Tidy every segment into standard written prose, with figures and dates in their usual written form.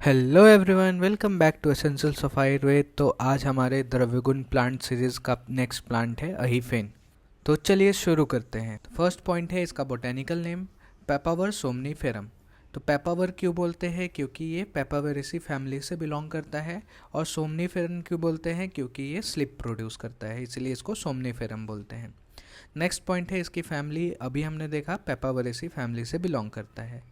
Hello everyone, welcome back to essentials of Ayurveda. तो आज हमारे द्रव्यगुण प्लांट सीरीज का नेक्स्ट प्लांट है अहीफेन। तो चलिए शुरू करते हैं। फर्स्ट पॉइंट है इसका बोटेनिकल नेम पेपावर सोमनीफेरम। तो पेपावर क्यों बोलते हैं? क्योंकि ये पेपावेरेसी फैमिली से बिलोंग करता है। और सोमनीफेरम क्यों बोलते हैं? क्योंकि ये स्लिप प्रोड्यूस करता है, इसलिए इसको सोमनीफेरम बोलते हैं। नेक्स्ट पॉइंट है इसकी फैमिली, अभी हमने देखा पेपावेरेसी फैमिली से बिलोंग करता है।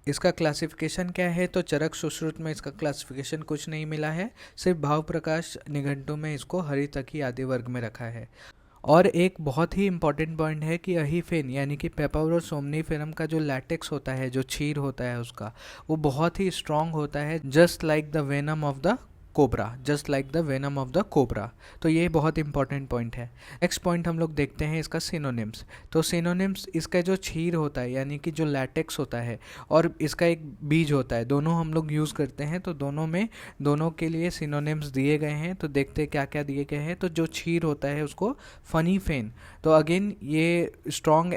इसका क्लासिफिकेशन क्या है? तो चरक सुश्रुत में इसका क्लासिफिकेशन कुछ नहीं मिला है, सिर्फ भाव प्रकाश निघंटु में इसको हरितकी आदि वर्ग में रखा है। और एक बहुत ही इंपॉर्टेंट पॉइंट है कि अहीफेन यानी कि पेपावर सोमनीफेरम का जो लैटेक्स होता है, जो क्षीर होता है उसका, वो बहुत ही स्ट्रांग होता है, just like the venom of the cobra, just like the venom of the cobra. तो ये बहुत इंपॉर्टेंट पॉइंट है। नेक्स्ट पॉइंट हम लोग देखते हैं इसका सिनोनिम्स। तो सिनोनिम्स, इसका जो क्षीर होता है यानी कि जो लैटेक्स होता है और इसका एक बीज होता है, दोनों हम लोग यूज़ करते हैं। तो दोनों के लिए सिनोनिम्स दिए गए हैं। तो देखते हैं क्या क्या दिए गए हैं। तो जो क्षीर होता है उसको फनीफेन, तो अगेन ये strong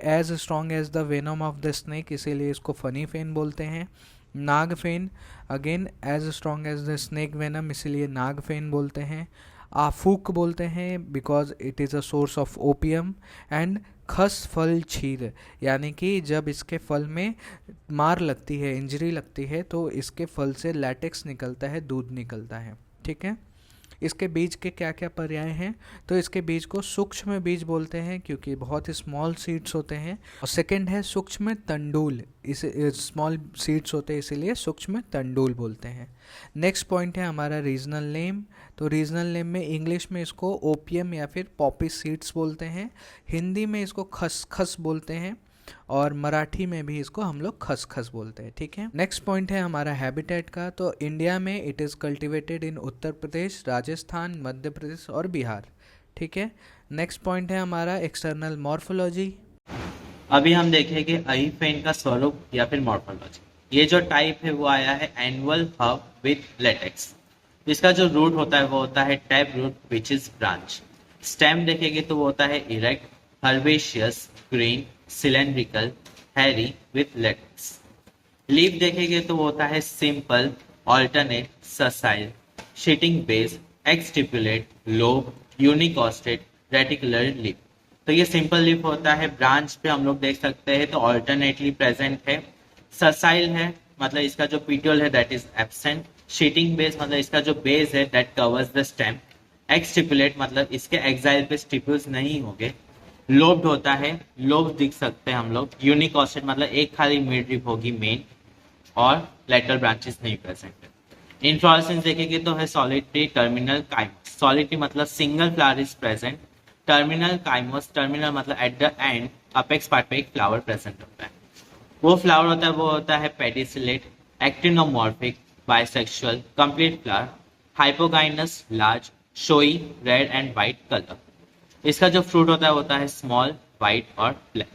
as the venom of the snake, इसीलिए इसको फनीफेन बोलते हैं। नागफेन, again as strong as the snake venom, इसीलिए नागफेन बोलते हैं। आफूक बोलते हैं because it is a source of opium. And खस फल क्षीर, यानी कि जब इसके फल में मार लगती है, इंजरी लगती है, तो इसके फल से लैटेक्स निकलता है, दूध निकलता है। ठीक है। इसके बीज के क्या क्या पर्याय हैं? तो इसके बीज को सूक्ष्म बीज बोलते हैं क्योंकि बहुत ही स्मॉल सीड्स होते हैं। और सेकंड है सूक्ष्म तंडूल, इसे स्मॉल सीड्स होते हैं इसीलिए सूक्ष्म तंडूल बोलते हैं। नेक्स्ट पॉइंट है हमारा रीजनल नेम। तो रीजनल नेम में इंग्लिश में इसको ओपियम या फिर पॉपी सीड्स बोलते हैं, हिंदी में इसको खसखस बोलते हैं, और मराठी में भी इसको हम लोग खसखस बोलते हैं। ठीक है। नेक्स्ट पॉइंट है हमारा हैबिटेट का। तो इंडिया में इट इज़ कल्टिवेटेड इन उत्तर प्रदेश, राजस्थान, मध्य प्रदेश और बिहार। ठीक है। नेक्स्ट पॉइंट है हमारा एक्सटर्नल मॉर्फोलॉजी। अभी हम देखेंगे अहीफेन का स्वरूप या फिर मॉर्फोलॉजी। ये जो टाइप है वो आया है एनुअल हब विथ लेटेक्स। इसका जो रूट होता है वो होता है tap root which is branch. Stem देखेंगे तो वो होता है erect, herbaceous, green, cylindrical, hairy with latex. Leaf देखेंगे तो वो होता है simple, alternate, sessile, sheathing base, exstipulate, lobe, unicostate, reticular leaf. तो ये सिंपल लीफ होता है। ब्रांच पे हम लोग देख सकते हैं तो ऑल्टरनेटली प्रेजेंट है। ससाइल है मतलब इसका जो पीटियोल है that is absent. Sheeting base मतलब इसका जो बेस है that covers the stem. Exstipulate मतलब इसके एक्साइल पे स्टिप्यूल्स नहीं होंगे। लोब्ड होता है, लोब्स दिख सकते हैं हम लोग। यूनिकॉस्टेड मतलब एक खाली मिड रिप होगी मेन, और लेटरल ब्रांचेस नहीं प्रेजेंट है। इनफ्लोरेसेंस देखेंगे तो है सॉलिटरी, टर्मिनल, काइमोस। सॉलिटरी मतलब single flower is present. Terminal, cymose, terminal मतलब at the end apex part पे एक फ्लावर प्रेजेंट होता है। वो फ्लावर होता है वो होता है pedicellate, actinomorphic, bisexual, complete flower, hypogynous, large, showy, red and white colour. इसका जो फ्रूट होता है स्मॉल, व्हाइट और ब्लैक।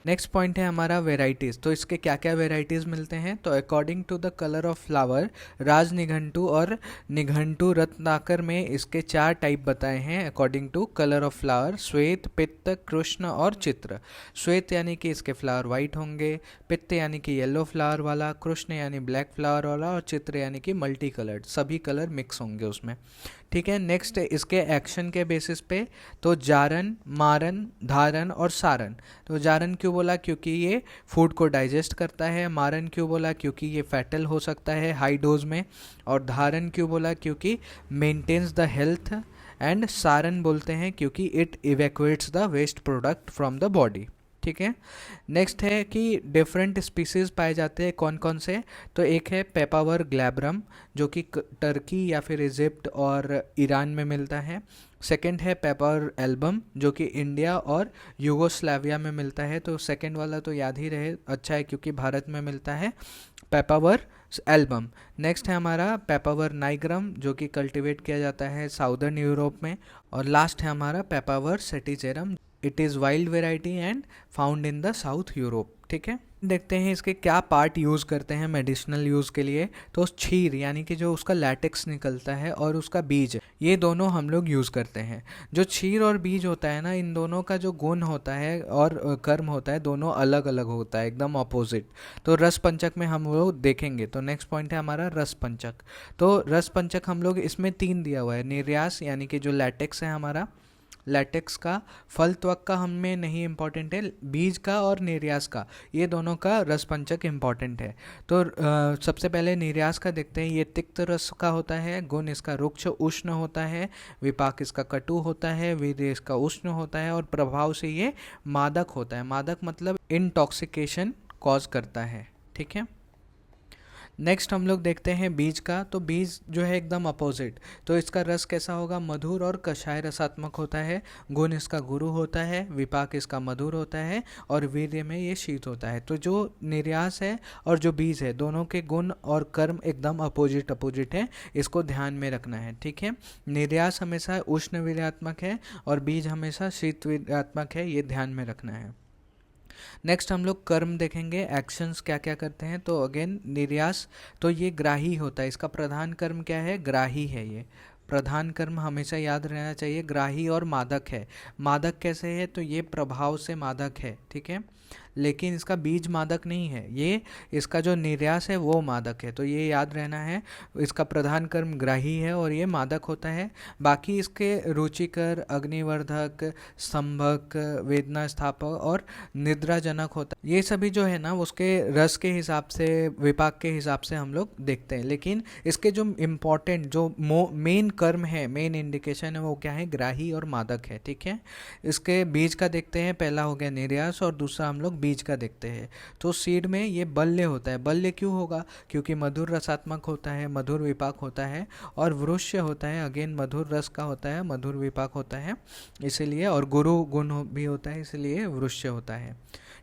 नेक्स्ट पॉइंट है हमारा वेराइटीज़। तो इसके क्या क्या वेराइटीज़ मिलते हैं? तो according to the colour of flower, Raj Nighantu और निघंटु रत्नाकर में इसके 4 टाइप बताए हैं according to colour of flower: श्वेत, पित्त, कृष्ण और चित्र। श्वेत यानी कि इसके फ्लावर वाइट होंगे, पित्त यानी कि येलो फ्लावर वाला, कृष्ण यानी ब्लैक फ्लावर वाला, और चित्र यानी कि मल्टी कलर्ड, सभी कलर मिक्स होंगे उसमें। ठीक है। नेक्स्ट इसके एक्शन के बेसिस पे, तो जारन, मारन, धारन और सारन। तो जारन क्यों बोला? क्योंकि ये फूड को डाइजेस्ट करता है। मारन क्यों बोला? क्योंकि ये फैटल हो सकता है हाई डोज में। और धारन क्यों बोला? क्योंकि मेंटेन्स द हेल्थ। एंड सारन बोलते हैं क्योंकि it evacuates the waste product from the body. ठीक है। नेक्स्ट है कि डिफरेंट स्पीसीज पाए जाते हैं, कौन कौन से? तो एक है पेपावर ग्लैब्रम जो कि टर्की या फिर इजिप्ट और ईरान में मिलता है। सेकंड है पेपावर एल्बम जो कि इंडिया और यूगोस्लाविया में मिलता है। तो सेकंड वाला तो याद ही रहे, अच्छा है क्योंकि भारत में मिलता है पेपावर एल्बम। नेक्स्ट है हमारा पेपावर नाइग्रम जो कि कल्टीवेट किया जाता है साउदर्न यूरोप में। और लास्ट है हमारा papaver setigerum, it is wild variety and found in the south Europe. ठीक है। देखते हैं इसके क्या पार्ट यूज़ करते हैं मेडिसिनल यूज़ के लिए। तो क्षीर यानी कि जो उसका लैटेक्स निकलता है और उसका बीज, ये दोनों हम लोग यूज़ करते हैं। जो क्षीर और बीज होता है ना, इन दोनों का जो गुण होता है और कर्म होता है, दोनों अलग अलग होता है, एकदम अपोजिट। तो रस पंचक में हम लोग देखेंगे। तो नेक्स्ट पॉइंट है हमारा रस पंचक। तो रस पंचक हम लोग इसमें 3 दिया हुआ है। निर्यास यानी कि जो लैटेक्स है हमारा, लैटेक्स का, फल त्वक का हमें नहीं इम्पॉर्टेंट है, बीज का और निर्यास का, ये दोनों का रस पंचक इम्पॉर्टेंट है। तो सबसे पहले निर्यास का देखते हैं। ये तिक्त रस का होता है, गुण इसका रुक्ष उष्ण होता है, विपाक इसका कटु होता है, वीर्य इसका उष्ण होता है और प्रभाव से ये मादक होता है। मादक मतलब इंटॉक्सिकेशन कॉज करता है, ठीक है। नेक्स्ट हम लोग देखते हैं बीज का। तो बीज जो है एकदम अपोजिट। तो इसका रस कैसा होगा, मधुर और कषाय रसात्मक होता है, गुण इसका गुरु होता है, विपाक इसका मधुर होता है और वीर्य में ये शीत होता है। तो जो निर्यास है और जो बीज है, दोनों के गुण और कर्म एकदम अपोजिट है, इसको ध्यान में रखना है, ठीक है। निर्यास हमेशा उष्ण वीर्यात्मक है और बीज हमेशा शीत वीर्यात्मक है, ये ध्यान में रखना है। नेक्स्ट हम लोग कर्म देखेंगे, एक्शंस क्या क्या करते हैं। तो अगेन निर्यास, तो ये ग्राही होता है, इसका प्रधान कर्म क्या है, ग्राही है। ये प्रधान कर्म हमेशा याद रहना चाहिए, ग्राही और मादक है। मादक कैसे है, तो ये प्रभाव से मादक है, ठीक है, लेकिन इसका बीज मादक नहीं है, ये इसका जो निर्यास है वो मादक है। तो ये याद रहना है, इसका प्रधान कर्म ग्राही है और ये मादक होता है। बाकी इसके रुचिकर, अग्निवर्धक, स्तंभक, वेदना स्थापक और निद्राजनक होता है। ये सभी जो है ना, उसके रस के हिसाब से, विपाक के हिसाब से हम लोग देखते हैं। लेकिन इसके जो इम्पोर्टेंट, जो मेन कर्म है, मेन इंडिकेशन है, वो क्या है, ग्राही और मादक है, ठीक है। इसके बीज का देखते हैं। पहला हो गया निर्यास और दूसरा हम लोग बीज का देखते हैं। तो सीड में ये बल्य होता है। बल्य क्यों होगा, क्योंकि मधुर रसात्मक होता है, मधुर विपाक होता है और वृष्य होता है, अगेन मधुर रस का होता है, मधुर विपाक होता है इसलिए, और गुरु गुण भी होता है इसलिए वृष्य होता है,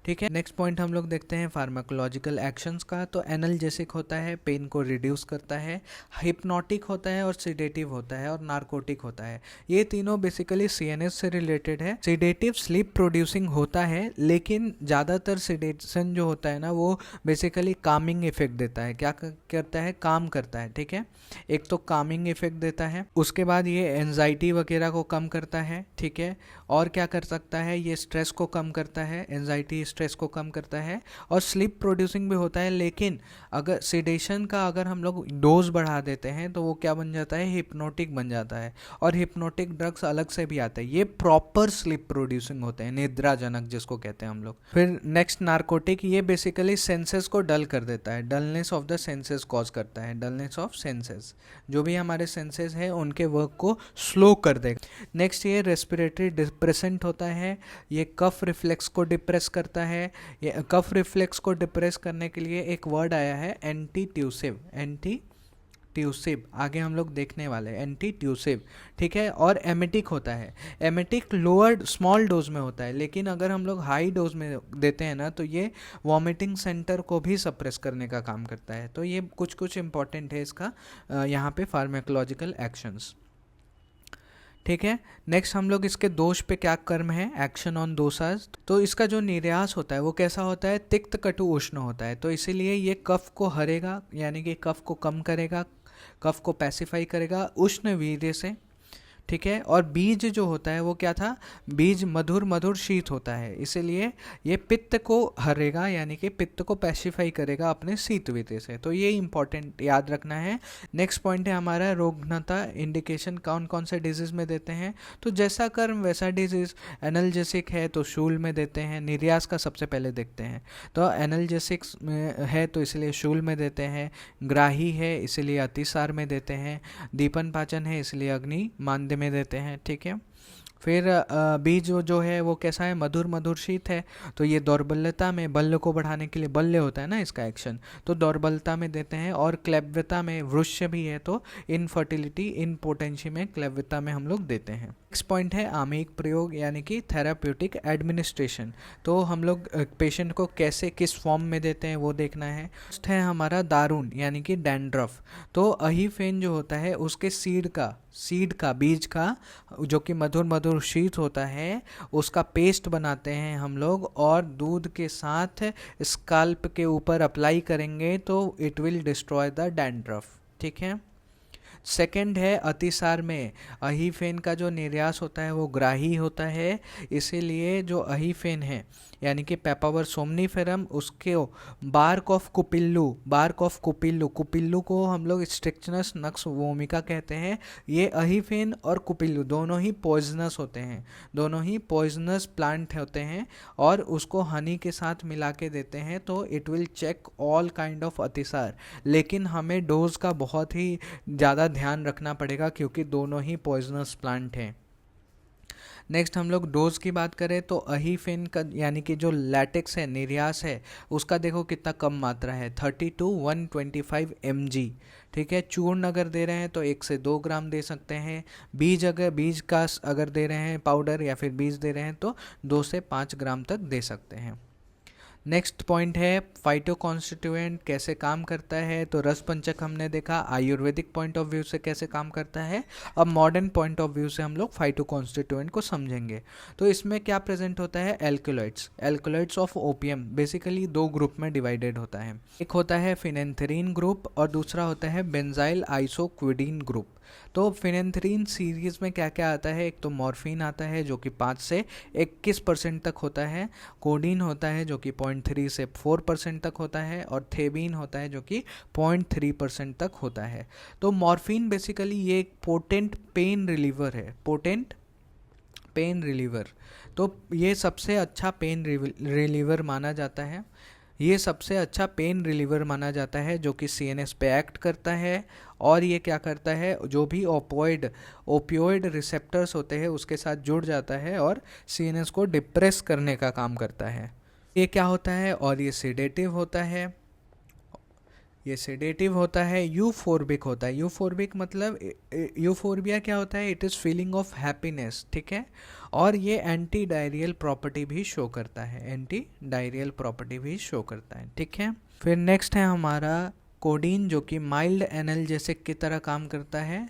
ठीक है। नेक्स्ट पॉइंट हम लोग देखते हैं फार्माकोलॉजिकल एक्शंस का। तो एनाल्जेसिक होता है, पेन को रिड्यूस करता है, हिप्नोटिक होता है और सिडेटिव होता है और नार्कोटिक होता है। ये तीनों बेसिकली सीएनएस से रिलेटेड है। सिडेटिव स्लीप प्रोड्यूसिंग होता है, लेकिन ज़्यादातर सिडेशन जो होता है ना, वो बेसिकली कामिंग इफेक्ट देता है। क्या करता है, काम करता है, ठीक है। एक तो कामिंग इफेक्ट देता है, उसके बाद ये एंजाइटी वगैरह को कम करता है, ठीक है। और क्या कर सकता है, ये स्ट्रेस को कम करता है, एंजाइटी स्ट्रेस को कम करता है और स्लीप प्रोड्यूसिंग भी होता है। लेकिन अगर सिडेशन का अगर हम लोग डोज बढ़ा देते हैं तो वो क्या बन जाता है, हिप्नोटिक बन जाता है। और हिप्नोटिक ड्रग्स अलग से भी आते हैं, ये प्रॉपर स्लीप प्रोड्यूसिंग होते हैं, निद्राजनक जिसको कहते हैं हम लोग। फिर नेक्स्ट नार्कोटिक, ये बेसिकली सेंसेस को डल कर देता है, dullness of the senses cause करता है, डलनेस ऑफ सेंसेस, जो भी हमारे सेंसेस है उनके वर्क को स्लो कर देगा। नेक्स्ट ये रेस्पिरेटरी डिप्रेसेंट होता है, ये कफ रिफ्लेक्स को डिप्रेस करता है। ये कफ रिफ्लेक्स को डिप्रेस करने के लिए एक वर्ड आया है एंटी ट्यूसिव, एंटी ट्यूसिव आगे हम लोग देखने वाले, एंटी ट्यूसिव, ठीक है। और एमेटिक होता है, एमेटिक लोअर स्मॉल डोज में होता है, लेकिन अगर हम लोग हाई डोज में देते हैं ना, तो ये वॉमिटिंग सेंटर को भी सप्रेस करने का काम करता है। तो ये कुछ कुछ इंपॉर्टेंट है इसका यहाँ पे फार्माकोलॉजिकल एक्शंस, ठीक है। नेक्स्ट हम लोग इसके दोष पे क्या कर्म है, एक्शन ऑन दोषास। तो इसका जो निर्यास होता है वो कैसा होता है, तिक्त कटु उष्ण होता है। तो इसीलिए ये कफ को हरेगा, यानी कि कफ को कम करेगा, कफ को पैसिफाई करेगा उष्ण वीर्य से, ठीक है। और बीज जो होता है वो क्या था, बीज मधुर मधुर शीत होता है, इसीलिए ये पित्त को हरेगा, यानी कि पित्त को पैसिफाई करेगा अपने शीत वीर्य से। तो ये इंपॉर्टेंट याद रखना है। नेक्स्ट पॉइंट है हमारा रोगघनता, इंडिकेशन कौन कौन से डिजीज में देते हैं। तो जैसा कर्म वैसा डिजीज, एनाल्जेसिक है तो शूल में देते हैं। निर्यास का सबसे पहले देखते हैं, तो एनाल्जेसिक है तो इसलिए शूल में देते हैं, ग्राही है इसलिए अतिसार में देते हैं, दीपन पाचन है इसलिए अग्नि मांद्य में देते हैं, ठीक है। फिर बीज जो है वो कैसा है, मधुर मधुर शीत है, तो ये दौर्बल्यता में, बल्य को बढ़ाने के लिए बल्य होता है ना इसका एक्शन, तो दौर्बलता में देते हैं। और क्लैव्यता में, वृष्य भी है तो इनफर्टिलिटी, इनपोटेंसी में, क्लैव्यता में हम लोग देते हैं। नेक्स्ट पॉइंट है आमेयिक प्रयोग, यानी कि थेराप्यूटिक एडमिनिस्ट्रेशन। तो हम लोग पेशेंट को कैसे, किस फॉर्म में देते हैं वो देखना है। नेक्स्ट है हमारा दारुण, यानी कि डैंड्रफ। तो अहीफेन जो होता है उसके सीड का सीड का, बीज का, जो कि मधुर मधुर शीत होता है, उसका पेस्ट बनाते हैं हम लोग और दूध के साथ स्कैल्प के ऊपर अप्लाई करेंगे तो it will destroy the dandruff. ठीक है। सेकंड है अतिसार में अहीफेन का जो निर्यास होता है वो ग्राही होता है, इसीलिए जो अहीफेन है यानी कि पेपावर सोमनीफेरम, उसके बार्क ऑफ कुपिल्लू, कुपिल्लू को हम लोग स्ट्रिक्चनस नक्स वोमिका कहते हैं। ये अहीफेन और कुपिल्लू दोनों ही पॉइजनस होते हैं, दोनों ही पॉइजनस प्लांट होते हैं और उसको हनी के साथ मिला के देते हैं तो it will check all kind of अतिसार। लेकिन हमें डोज का बहुत ही ज़्यादा ध्यान रखना पड़ेगा क्योंकि दोनों ही पॉइजनस प्लांट हैं। नेक्स्ट हम लोग डोज की बात करें तो अहीफेन का यानी कि जो लैटेक्स है, निर्यास है, उसका देखो कितना कम मात्रा है, 30 to 125 mg। ठीक है। चूर्ण अगर दे रहे हैं तो 1 से 2 ग्राम दे सकते हैं। बीज का अगर दे रहे हैं पाउडर या फिर बीज दे रहे हैं तो 2 से 5 ग्राम तक दे सकते हैं। नेक्स्ट पॉइंट है फाइटोकॉन्स्टिट्यूएंट कैसे काम करता है। तो रस पंचक हमने देखा आयुर्वेदिक पॉइंट ऑफ व्यू से कैसे काम करता है। अब मॉडर्न पॉइंट ऑफ व्यू से हम लोग फाइटोकॉन्स्टिट्यूएंट को समझेंगे। तो इसमें क्या प्रेजेंट होता है, alkaloids of opium basically 2 group में डिवाइडेड होता है। एक होता है फिनेंथेरिन ग्रुप और दूसरा होता है बेंजाइल आइसोक्विडीन ग्रुप। तो फिनेंथ्रीन सीरीज में क्या क्या आता है, एक तो मॉर्फिन आता है जो कि 5 से 21% तक होता है, कोडीन होता है जो कि 0.3 से 4% तक होता है और थेबीन होता है जो कि 0.3% तक होता है। तो मॉर्फिन बेसिकली ये एक पोटेंट पेन रिलीवर है, पोटेंट पेन रिलीवर। तो ये सबसे अच्छा पेन रिलीवर माना जाता है, ये सबसे अच्छा पेन रिलीवर माना जाता है जो कि सीएनएस पे एक्ट करता है और ये क्या करता है, जो भी ओपियोइड रिसेप्टर्स होते हैं उसके साथ जुड़ जाता है और सीएनएस को डिप्रेस करने का काम करता है। ये क्या होता है, और ये सेडेटिव होता है, ये सेडेटिव होता है, यूफोर्बिक होता है। यूफोर्बिक मतलब यूफोर्बिया क्या होता है, it is feeling of happiness. ठीक है। और ये एंटी डायरियल प्रॉपर्टी भी शो करता है, एंटी डायरियल प्रॉपर्टी भी शो करता है। ठीक है। फिर नेक्स्ट है हमारा कोडीन जो कि माइल्ड एनाल्जेसिक की तरह काम करता है।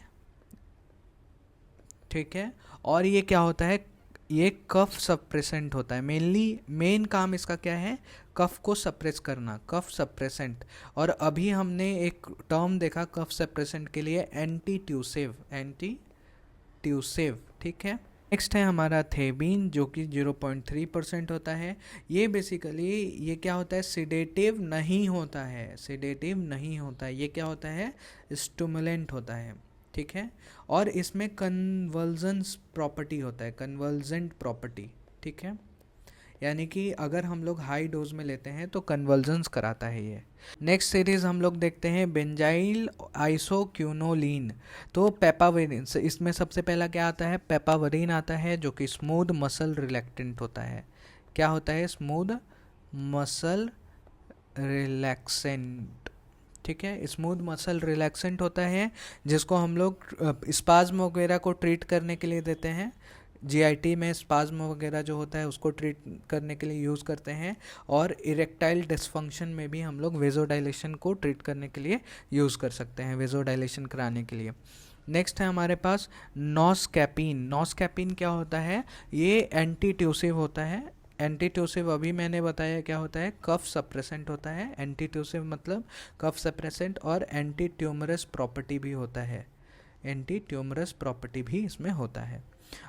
ठीक है। और ये क्या होता है, ये कफ सप्रेसेंट होता है। मेन काम इसका क्या है, कफ को सप्रेस करना, कफ सप्रेसेंट। और अभी हमने एक टर्म देखा कफ सप्रेसेंट के लिए, एंटी ट्यूसिव। ठीक है। नेक्स्ट है हमारा थेबीन जो कि 0.3% होता है। ये बेसिकली ये क्या होता है, सिडेटिव नहीं होता है, सिडेटिव नहीं होता है, ये क्या होता है, स्टिमुलेंट होता है। ठीक है। और इसमें कन्वर्जेंस प्रॉपर्टी होता है, कन्वर्जेंट प्रॉपर्टी। ठीक है। यानी कि अगर हम लोग हाई डोज में लेते हैं तो कन्वर्जेंस कराता है ये। नेक्स्ट सीरीज हम लोग देखते हैं बेंजाइल आइसोक्यूनोलिन। तो पेपावरिन, इसमें सबसे पहला क्या आता है, पेपावरिन आता है जो कि स्मूथ मसल रिलैक्टेंट होता है। क्या होता है, स्मूथ मसल रिलैक्सेंट। ठीक है। स्मूथ मसल रिलैक्सेंट होता है जिसको हम लोग स्पाज्म वगैरह को ट्रीट करने के लिए देते हैं। जीआईटी में स्पाज्म वगैरह जो होता है उसको ट्रीट करने के लिए यूज़ करते हैं और इरेक्टाइल डिसफंक्शन में भी हम लोग वेजोडाइलेशन को ट्रीट करने के लिए यूज़ कर सकते हैं, वेजोडाइलेशन कराने के लिए। नेक्स्ट है हमारे पास नॉस्कैपिन। नॉस्कैपिन क्या होता है, ये एंटी ट्यूसिव होता है। एंटी ट्यूसिव अभी मैंने बताया क्या होता है, कफ सप्रेसेंट होता है। एंटी ट्यूसिव मतलब कफ सप्रेसेंट और एंटी ट्यूमरस प्रॉपर्टी भी होता है, एंटी ट्यूमरस प्रॉपर्टी भी इसमें होता है।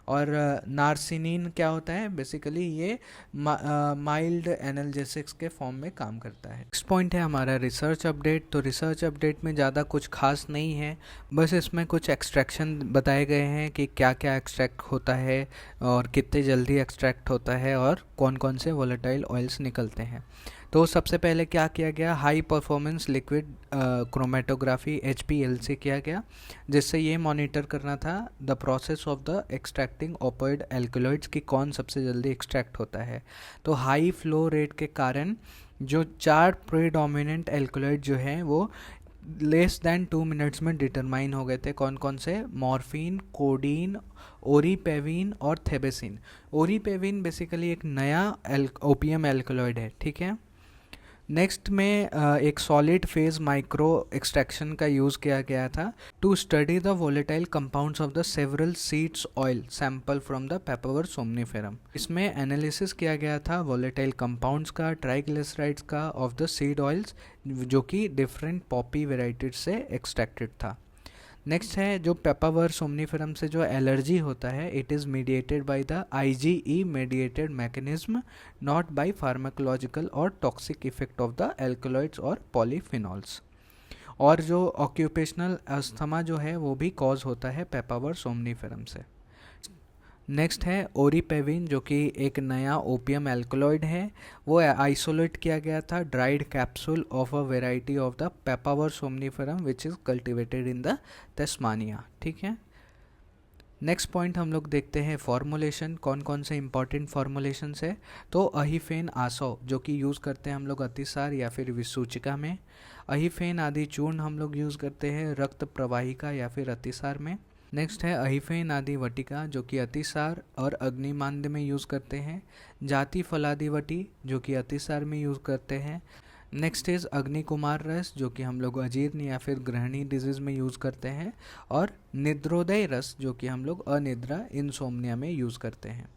और नार्सिनिन क्या होता है, बेसिकली ये माइल्ड एनाल्जेसिक्स के फॉर्म में काम करता है। नेक्स्ट पॉइंट है हमारा रिसर्च अपडेट। तो रिसर्च अपडेट में ज़्यादा कुछ खास नहीं है, बस इसमें कुछ एक्सट्रैक्शन बताए गए हैं कि क्या क्या एक्सट्रैक्ट होता है और कितने जल्दी एक्सट्रैक्ट होता है और कौन कौन से वोलेटाइल ऑयल्स निकलते हैं। तो सबसे पहले क्या किया गया, high performance liquid chromatography HPLC किया गया, जिससे ये मॉनिटर करना था the process of the extracting opioid alkaloids की कौन सबसे जल्दी एक्सट्रैक्ट होता है। तो हाई फ्लो रेट के कारण जो 4 प्रीडोमिनेंट एल्कलॉइड जो हैं वो लेस दैन 2 मिनट्स में डिटरमाइन हो गए थे। कौन कौन से, मॉर्फिन, कोडीन, ओरीपेविन और थेबेसिन। ओरीपेविन बेसिकली एक नया ओपियम एल्कलॉइड है। ठीक है। नेक्स्ट में एक सॉलिड फेज माइक्रो एक्सट्रैक्शन का यूज़ किया गया था to study the volatile compounds of the several seeds oil sample from the papaver somniferum. इसमें एनालिसिस किया गया था वोलेटाइल कंपाउंड्स का, ट्राइग्लिसराइड्स का ऑफ द सीड ऑयल्स जो कि डिफरेंट पॉपी वेराइटीज से एक्सट्रैक्टेड था। नेक्स्ट है जो पेपावर सोमनीफेरम से जो एलर्जी होता है, it is mediated by the IgE mediated mechanism, not bye pharmacological और toxic effect of the alkaloids और पॉलीफिनॉल्स। और जो ऑक्यूपेशनल अस्थमा जो है वो भी कॉज होता है पेपावर सोमनीफेरम से। नेक्स्ट है ओरीपेविन जो कि एक नया ओपियम एल्कलॉइड है, वो आइसोलेट किया गया था dried capsule of a variety of the papaver somniferum which is cultivated in the Tasmania. ठीक है, नेक्स्ट पॉइंट हम लोग देखते हैं फॉर्मुलेशन, कौन कौन से इंपॉर्टेंट फॉर्मुलेशंस है। तो अहिफेन आसो जो कि यूज़ करते हैं हम लोग अतिसार या फिर विसूचिका में। अहिफेन आदि चूर्ण हम लोग यूज़ करते हैं रक्त प्रवाहिका या फिर अतिसार में। नेक्स्ट है अहिफेन आदि वटिका जो कि अतिसार और अग्निमांद्य में यूज़ करते हैं। जाति फलादि वटी जो कि अतिसार में यूज़ करते हैं। नेक्स्ट इज़ अग्निकुमार रस जो कि हम लोग अजीर्ण या फिर ग्रहणी डिजीज़ में यूज़ करते हैं। और निद्रोदय रस जो कि हम लोग अनिद्रा इंसोम्निया में यूज़ करते हैं।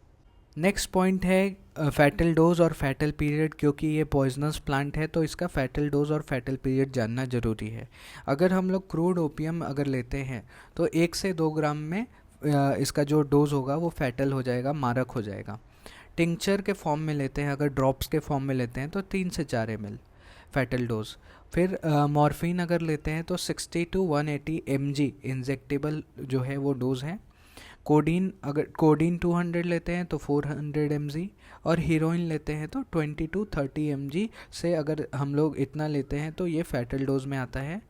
नेक्स्ट पॉइंट है फैटल डोज और फैटल पीरियड, क्योंकि ये पॉइजनस प्लांट है तो इसका फैटल डोज और फैटल पीरियड जानना ज़रूरी है। अगर हम लोग क्रूड ओपियम अगर लेते हैं तो 1 से 2 ग्राम में इसका जो डोज होगा वो फैटल हो जाएगा, मारक हो जाएगा। टिंक्चर के फॉर्म में लेते हैं, अगर ड्रॉप्स के फॉर्म में लेते हैं तो 3 से 4 ml फैटल डोज। फिर मॉर्फिन अगर लेते हैं तो 60 to 180 mg इंजेक्टेबल जो है वो डोज है। कोडीन अगर कोडीन 200 लेते हैं तो 400 mg, और हीरोइन लेते हैं तो 20 to 30 mg से अगर हम लोग इतना लेते हैं तो ये फैटल डोज में आता है।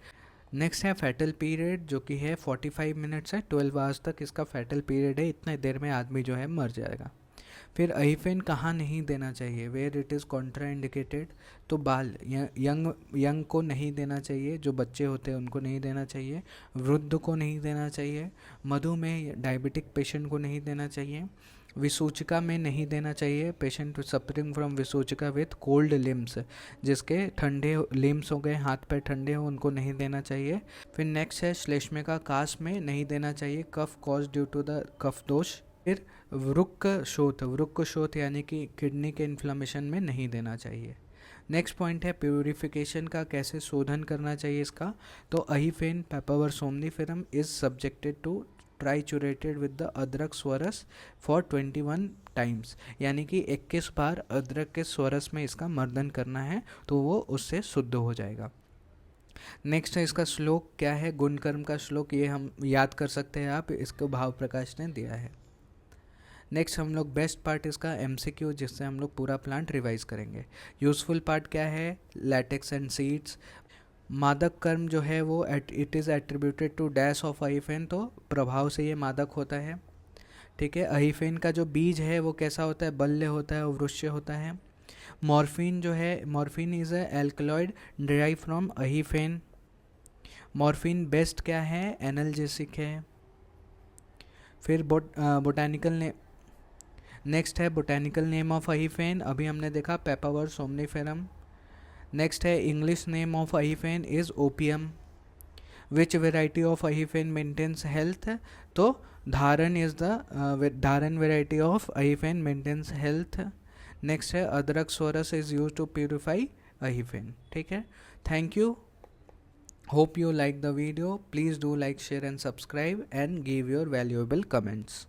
नेक्स्ट है फैटल पीरियड जो कि है 45 मिनट से 12 आवर्स तक इसका फैटल पीरियड है, इतने देर में आदमी जो है मर जाएगा। फिर अहिफेन कहाँ नहीं देना चाहिए, वेयर इट इज़ कॉन्ट्राइंडिकेटेड, तो बाल यंग को नहीं देना चाहिए, जो बच्चे होते हैं उनको नहीं देना चाहिए, वृद्ध को नहीं देना चाहिए, मधुमेह डायबिटिक पेशेंट को नहीं देना चाहिए, विसूचिका में नहीं देना चाहिए, पेशेंट सफरिंग फ्रॉम विसूचिका विथ कोल्ड लिम्स, जिसके ठंडे लिम्स हो गए, हाथ पैर ठंडे हो, उनको नहीं देना चाहिए। फिर नेक्स्ट है श्लेष्मिका कास में नहीं देना चाहिए, कफ कॉज ड्यू टू द कफ दोष। फिर वृक्क शोथ यानी कि किडनी के इन्फ्लामेशन में नहीं देना चाहिए। नेक्स्ट पॉइंट है प्यूरिफिकेशन का, कैसे शोधन करना चाहिए इसका। तो अहिफेन papaver somniferum is subjected to triturated with the अदरक स्वरस फॉर 21 टाइम्स, यानी कि 21 बार अदरक के स्वरस में इसका मर्दन करना है तो वो उससे शुद्ध हो जाएगा। नेक्स्ट है इसका श्लोक क्या है, गुणकर्म का श्लोक, ये हम याद कर सकते हैं आप, इसको भाव प्रकाश ने दिया है। नेक्स्ट हम लोग बेस्ट पार्ट इसका MCQ, जिससे हम लोग पूरा प्लांट रिवाइज करेंगे। यूज़फुल पार्ट क्या है, लैटेक्स एंड सीड्स। मादक कर्म जो है वो it is attributed to dash of अहिफेन, तो प्रभाव से ये मादक होता है। ठीक है, अहिफेन का जो बीज है वो कैसा होता है, बल्य होता है और वृक्ष होता है। मॉर्फिन जो है, morphine is a alkaloid derive from अहिफेन। मॉर्फिन बेस्ट क्या है, एनाल्जेसिक है। फिर बोटानिकल ने नेक्स्ट है बोटेनिकल नेम ऑफ अहिफेन, अभी हमने देखा पेपावर सोमनीफेरम। नेक्स्ट है इंग्लिश नेम ऑफ अहिफेन is opium. Which variety of अहिफेन मेंटेन्स हेल्थ, तो धारन इज द धारन वेराइटी ऑफ अहिफेन मेंटेन्स हेल्थ। नेक्स्ट है अदरक स्वरस इज यूज टू प्यूरिफाई अहिफेन। ठीक है, thank you, hope you like the video. Please do like, share and subscribe and give your valuable comments.